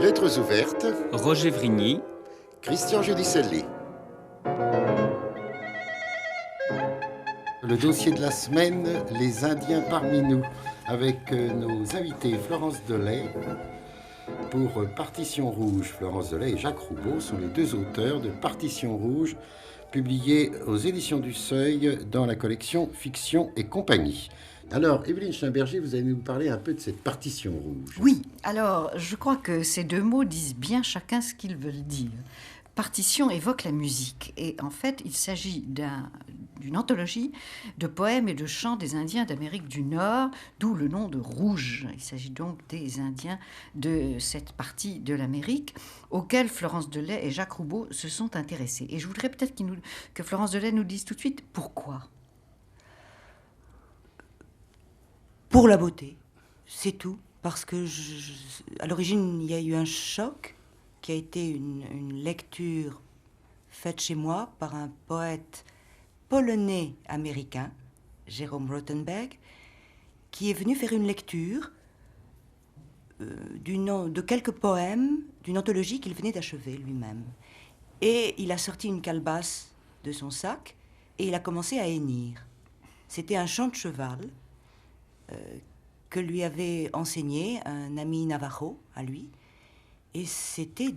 Lettres ouvertes, Roger Vrigny, Christian Gélicelli. Le dossier de la semaine, les Indiens parmi nous, avec nos invités Florence Delay. Pour Partition Rouge, Florence Delay et Jacques Roubaud sont les deux auteurs de Partition Rouge, publié aux éditions du Seuil dans la collection Fiction et compagnie. Alors, Évelyne Schimberger, vous allez nous parler un peu de cette partition rouge. Oui, alors je crois que ces deux mots disent bien chacun ce qu'ils veulent dire. Partition évoque la musique et en fait il s'agit d'une anthologie de poèmes et de chants des Indiens d'Amérique du Nord, d'où le nom de Rouge. Il s'agit donc des Indiens de cette partie de l'Amérique auxquels Florence Delay et Jacques Roubaud se sont intéressés. Et je voudrais peut-être que Florence Delay nous dise tout de suite pourquoi. Pour la beauté, c'est tout. Parce que à l'origine, il y a eu un choc qui a été une lecture faite chez moi par un poète polonais-américain, Jérôme Rothenberg, qui est venu faire une lecture de quelques poèmes d'une anthologie qu'il venait d'achever lui-même. Et il a sorti une calebasse de son sac et il a commencé à hennir. C'était un chant de cheval que lui avait enseigné un ami navajo à lui. Et c'était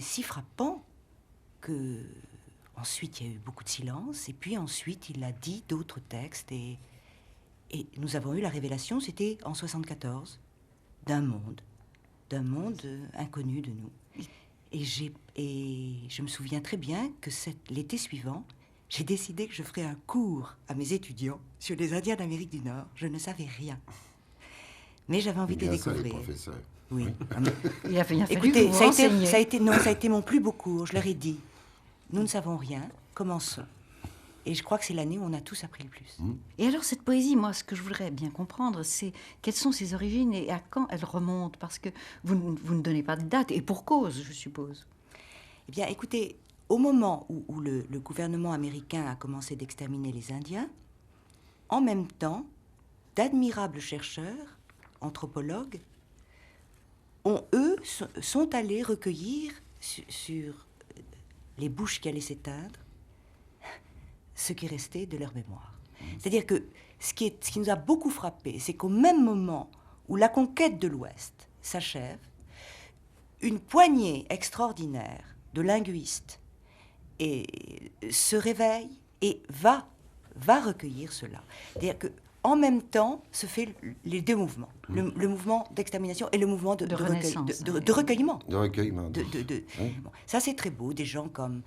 si frappant que ensuite il y a eu beaucoup de silence. Et puis ensuite il a dit d'autres textes. Et nous avons eu la révélation, c'était en 1974, d'un monde inconnu de nous. Et je me souviens très bien que l'été suivant, j'ai décidé que je ferais un cours à mes étudiants sur les Indiens d'Amérique du Nord. Je ne savais rien. Mais j'avais envie de découvrir. Ça, les professeurs. Oui. Il a fallu Écoutez, que vous ça a été mon plus beau cours. Je leur ai dit, nous ne savons rien, commençons. Et je crois que c'est l'année où on a tous appris le plus. Et alors cette poésie, moi, ce que je voudrais bien comprendre, c'est quelles sont ses origines et à quand elle remonte, parce que vous ne donnez pas de date, et pour cause, je suppose. Eh bien, écoutez, au moment où le gouvernement américain a commencé d'exterminer les Indiens, en même temps, d'admirables chercheurs, anthropologues, sont allés recueillir sur les bouches qui allaient s'éteindre ce qui restait de leur mémoire. C'est-à-dire que ce qui nous a beaucoup frappé, c'est qu'au même moment où la conquête de l'Ouest s'achève, une poignée extraordinaire de linguistes se réveille et va recueillir cela. C'est-à-dire que en même temps se fait les deux mouvements, le mouvement d'extermination et le mouvement de recueillement. De recueillement. Bon, ça, c'est très beau, des gens comme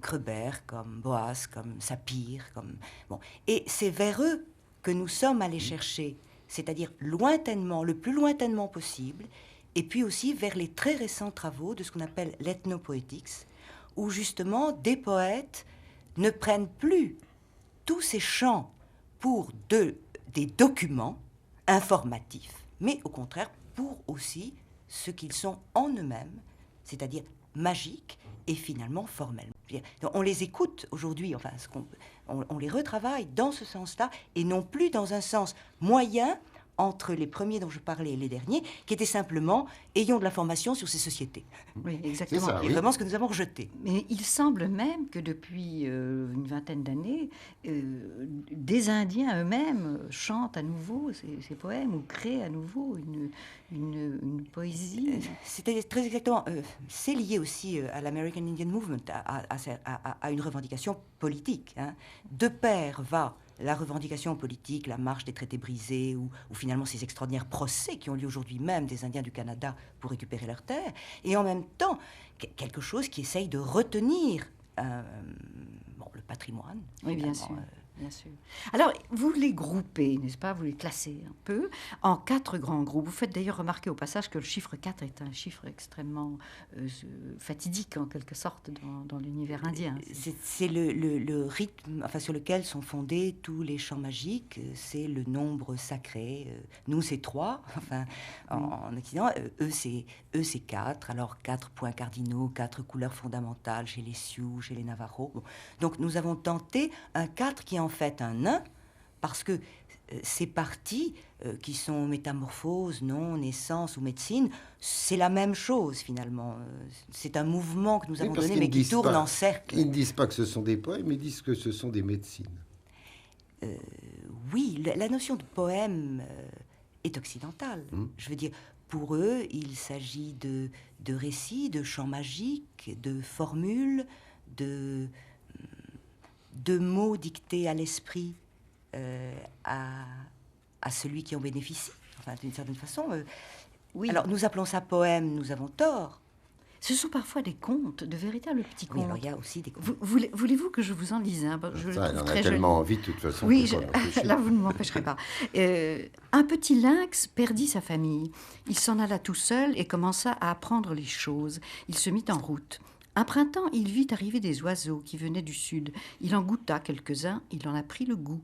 Kreber, comme Boas, comme Sapir. Et c'est vers eux que nous sommes allés chercher, c'est-à-dire lointainement, le plus lointainement possible, et puis aussi vers les très récents travaux de ce qu'on appelle l'ethnopoetics, où justement des poètes ne prennent plus tous ces chants pour des documents informatifs, mais au contraire pour aussi ce qu'ils sont en eux-mêmes, c'est-à-dire magiques et finalement formels. Donc on les écoute aujourd'hui, enfin, on les retravaille dans ce sens-là, et non plus dans un sens moyen entre les premiers dont je parlais et les derniers, qui étaient simplement « ayons de l'information sur ces sociétés ». Oui, exactement. C'est ça, Et vraiment ce que nous avons rejeté. Mais il semble même que depuis une vingtaine d'années, des Indiens eux-mêmes chantent à nouveau ces poèmes ou créent à nouveau une poésie. C'était très exactement. C'est lié aussi à l'American Indian Movement, à une revendication politique. De pair va la revendication politique, la marche des traités brisés, ou finalement ces extraordinaires procès qui ont lieu aujourd'hui même des Indiens du Canada pour récupérer leurs terres, et en même temps quelque chose qui essaye de retenir le patrimoine. Oui, bien sûr. Bien sûr. Alors, vous les groupez, n'est-ce pas? Vous les classez un peu en 4 grands groupes. Vous faites d'ailleurs remarquer au passage que le chiffre 4 est un chiffre extrêmement fatidique, en quelque sorte, dans l'univers indien. C'est le rythme sur lequel sont fondés tous les chants magiques. C'est le nombre sacré. Nous, c'est 3, en Occident. Eux, c'est 4. Alors, 4 points cardinaux, 4 couleurs fondamentales chez les Sioux, chez les Navajos. Bon. Donc, nous avons tenté un 4 qui est en fait un 1, parce que ces parties qui sont métamorphose, non, naissance ou médecine, c'est la même chose finalement. C'est un mouvement que nous avons donné, mais qui tourne en cercle. Ils ne disent pas que ce sont des poèmes, ils disent que ce sont des médecines. Oui, la notion de poème est occidentale. Je veux dire, pour eux, il s'agit de récits, de chants magiques, de formules, de mots dictés à l'esprit à celui qui en bénéficie, enfin, d'une certaine façon. Oui. Alors, nous appelons ça poème, nous avons tort. Ce sont parfois des contes, de véritables petits contes. Oui, alors il y a aussi des contes. Voulez-vous que je vous en lise un? Je Ça, le trouve on très a joli. tellement envie, de toute façon. Oui, là, vous ne m'empêcherez pas. Un petit lynx perdit sa famille. Il s'en alla tout seul et commença à apprendre les choses. Il se mit en route. Un printemps, il vit arriver des oiseaux qui venaient du sud. Il en goûta quelques-uns, il en a pris le goût.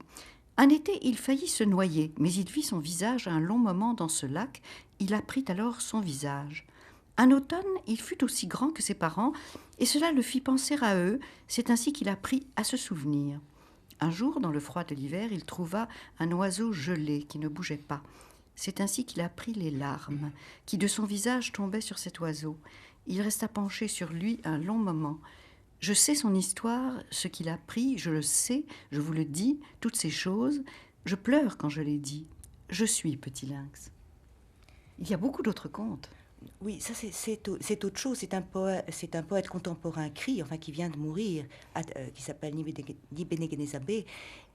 Un été, il faillit se noyer, mais il vit son visage un long moment dans ce lac. Il apprit alors son visage. Un automne, il fut aussi grand que ses parents, et cela le fit penser à eux. C'est ainsi qu'il apprit à se souvenir. Un jour, dans le froid de l'hiver, il trouva un oiseau gelé qui ne bougeait pas. C'est ainsi qu'il apprit les larmes, qui de son visage tombaient sur cet oiseau. Il resta penché sur lui un long moment. Je sais son histoire, ce qu'il a pris, je le sais, je vous le dis, toutes ces choses. Je pleure quand je les dis. Je suis petit lynx. Il y a beaucoup d'autres contes. Oui, ça c'est autre chose. C'est un poète contemporain qui vient de mourir, qui s'appelle Nibene Genezabé,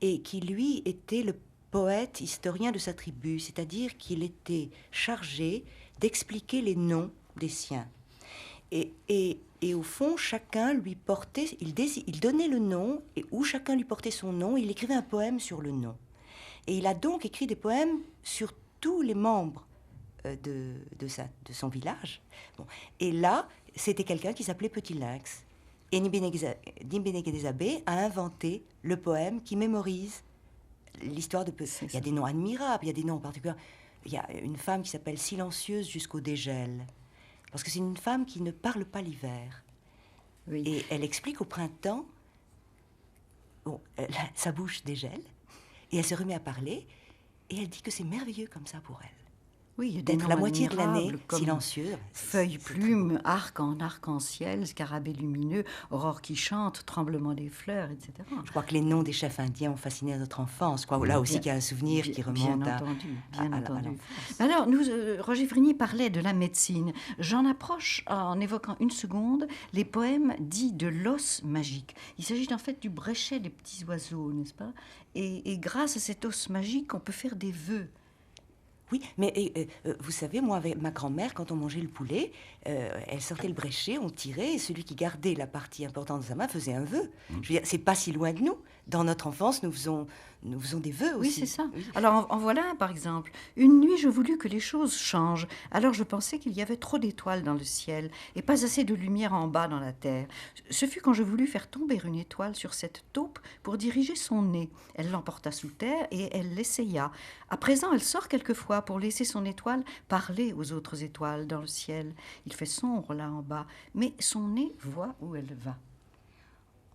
et qui lui était le poète historien de sa tribu, c'est-à-dire qu'il était chargé d'expliquer les noms des siens. Et au fond, chacun lui portait, il donnait le nom, et où chacun lui portait son nom, il écrivait un poème sur le nom. Et il a donc écrit des poèmes sur tous les membres de son village. Bon. Et là, c'était quelqu'un qui s'appelait Petit Lynx. Et Nibene Genezabé a inventé le poème qui mémorise l'histoire de Petit. Il y a des noms admirables, il y a des noms particuliers. Il y a une femme qui s'appelle Silencieuse jusqu'au dégel. Parce que c'est une femme qui ne parle pas l'hiver. Oui. Et elle explique au printemps, sa bouche dégèle, et elle se remet à parler, et elle dit que c'est merveilleux comme ça pour elle. Oui, il y a d'être la moitié de l'année silencieuse. Feuilles, plumes, arc-en-ciel, scarabée lumineux, aurore qui chante, tremblement des fleurs, etc. Je crois que les noms des chefs indiens ont fasciné notre enfance. Là aussi, il y a un souvenir qui remonte bien entendu. Alors, Roger Vrigny parlait de la médecine. J'en approche en évoquant une seconde les poèmes dits de l'os magique. Il s'agit en fait du bréchet des petits oiseaux, n'est-ce pas ? Et grâce à cet os magique, on peut faire des vœux. Oui, mais vous savez, moi, avec ma grand-mère, quand on mangeait le poulet, elle sortait le bréchet, on tirait, et celui qui gardait la partie importante de sa main faisait un vœu. Je veux dire, c'est pas si loin de nous. Dans notre enfance, nous faisons des vœux aussi. Oui, c'est ça. Oui. Alors, en voilà un, par exemple. Une nuit, je voulus que les choses changent. Alors, je pensais qu'il y avait trop d'étoiles dans le ciel et pas assez de lumière en bas dans la terre. Ce fut quand je voulus faire tomber une étoile sur cette taupe pour diriger son nez. Elle l'emporta sous terre et elle l'essaya. À présent, elle sort quelquefois pour laisser son étoile parler aux autres étoiles dans le ciel. Il fait sombre là en bas, mais son nez voit où elle va.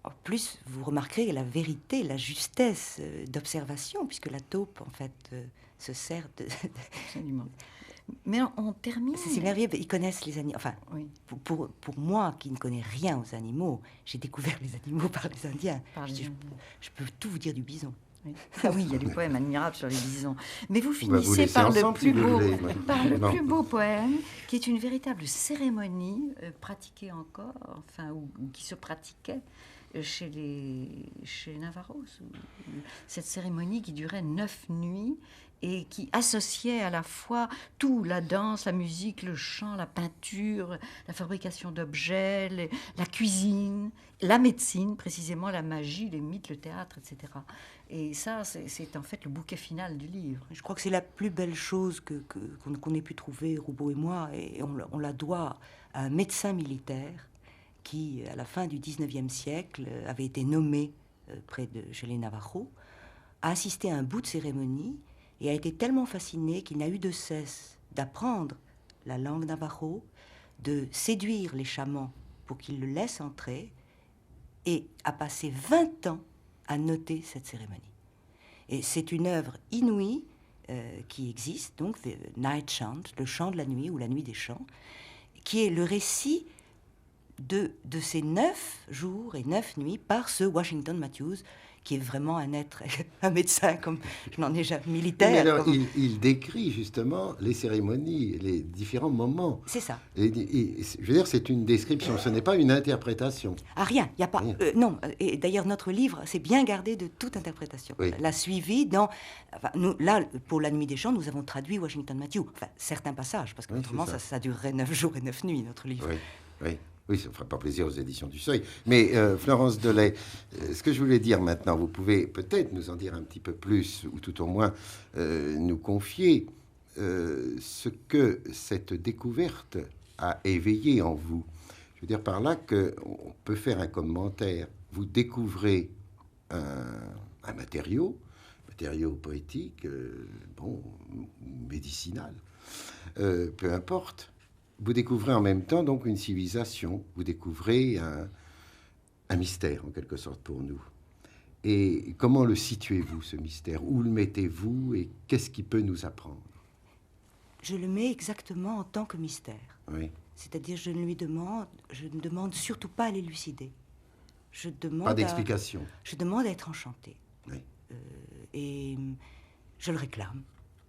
En plus, vous remarquerez la vérité, la justesse d'observation, puisque la taupe, en fait, se sert de... Absolument. Mais on termine... C'est merveilleux, ils connaissent les animaux. Enfin, oui. pour moi, qui ne connais rien aux animaux, j'ai découvert les animaux par les Indiens. Je peux tout vous dire du bison. Oui. Ah oui, il y a des poèmes admirables sur les bisons. Mais vous finissez par le plus beau poème, qui est une véritable cérémonie pratiquée encore, enfin, ou qui se pratiquait chez les Navarros. Cette cérémonie qui durait 9 nuits et qui associait à la fois tout, la danse, la musique, le chant, la peinture, la fabrication d'objets, la cuisine, la médecine, précisément la magie, les mythes, le théâtre, etc. Et ça, c'est en fait le bouquet final du livre. Je crois que c'est la plus belle chose qu'on ait pu trouver, Roubaud et moi, et on la doit à un médecin militaire qui, à la fin du 19e siècle, avait été nommé chez les Navarros, a assisté à un bout de cérémonie et a été tellement fasciné qu'il n'a eu de cesse d'apprendre la langue navarro, de séduire les chamans pour qu'ils le laissent entrer, et a passé 20 ans à noter cette cérémonie. Et c'est une œuvre inouïe qui existe, donc The Night Chant, le chant de la nuit ou la nuit des chants, qui est le récit de ces 9 jours et 9 nuits par ce Washington Matthews, qui est vraiment un être, un médecin, comme je n'en ai jamais, militaire. Mais alors, comme... il décrit justement les cérémonies, les différents moments. C'est ça. Je veux dire, c'est une description, ce n'est pas une interprétation. Ah, rien, il n'y a pas... Rien. non, et d'ailleurs, notre livre s'est bien gardé de toute interprétation. Oui. L'a suivi dans... Enfin, nous, là, pour La Nuit des Chants, nous avons traduit Washington Matthews. Enfin, certains passages, parce que Oui, autrement, c'est ça durerait 9 jours et 9 nuits, notre livre. Oui, oui. Oui, ça ne fera pas plaisir aux éditions du Seuil. Mais Florence Delay, ce que je voulais dire maintenant, vous pouvez peut-être nous en dire un petit peu plus, ou tout au moins nous confier ce que cette découverte a éveillé en vous. Je veux dire par là qu'on peut faire un commentaire. Vous découvrez un matériau poétique, bon, médicinal, peu importe. Vous découvrez en même temps donc une civilisation, vous découvrez un mystère en quelque sorte pour nous. Et comment le situez-vous, ce mystère? Où le mettez-vous et qu'est-ce qui peut nous apprendre? Je le mets exactement en tant que mystère. Oui. C'est-à-dire, je ne demande surtout pas à l'élucider. Je demande Pas d'explication. Je demande à être enchantée. Oui. Et je le réclame.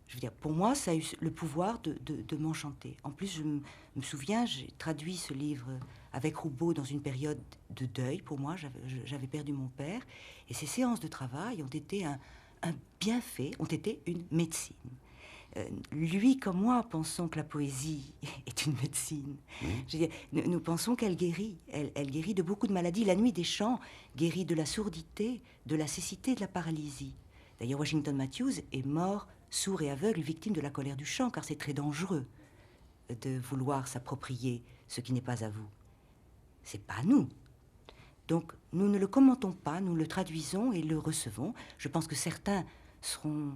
Je veux dire, pour moi, ça a eu le pouvoir de m'enchanter. En plus, je me souviens, j'ai traduit ce livre avec Roubaud dans une période de deuil. Pour moi, j'avais perdu mon père. Et ces séances de travail ont été un bienfait, ont été une médecine. Lui comme moi pensons que la poésie est une médecine. Je veux dire, nous pensons qu'elle guérit. Elle guérit de beaucoup de maladies. La Nuit des Chants guérit de la sourdité, de la cécité, de la paralysie. D'ailleurs, Washington Matthews est mort sourd et aveugle, victime de la colère du chant, car c'est très dangereux de vouloir s'approprier ce qui n'est pas à vous. C'est pas à nous. Donc, nous ne le commentons pas, nous le traduisons et le recevons. Je pense que certains seront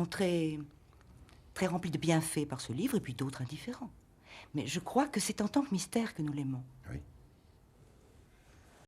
très, très remplis de bienfaits par ce livre, et puis d'autres indifférents. Mais je crois que c'est en tant que mystère que nous l'aimons. Oui.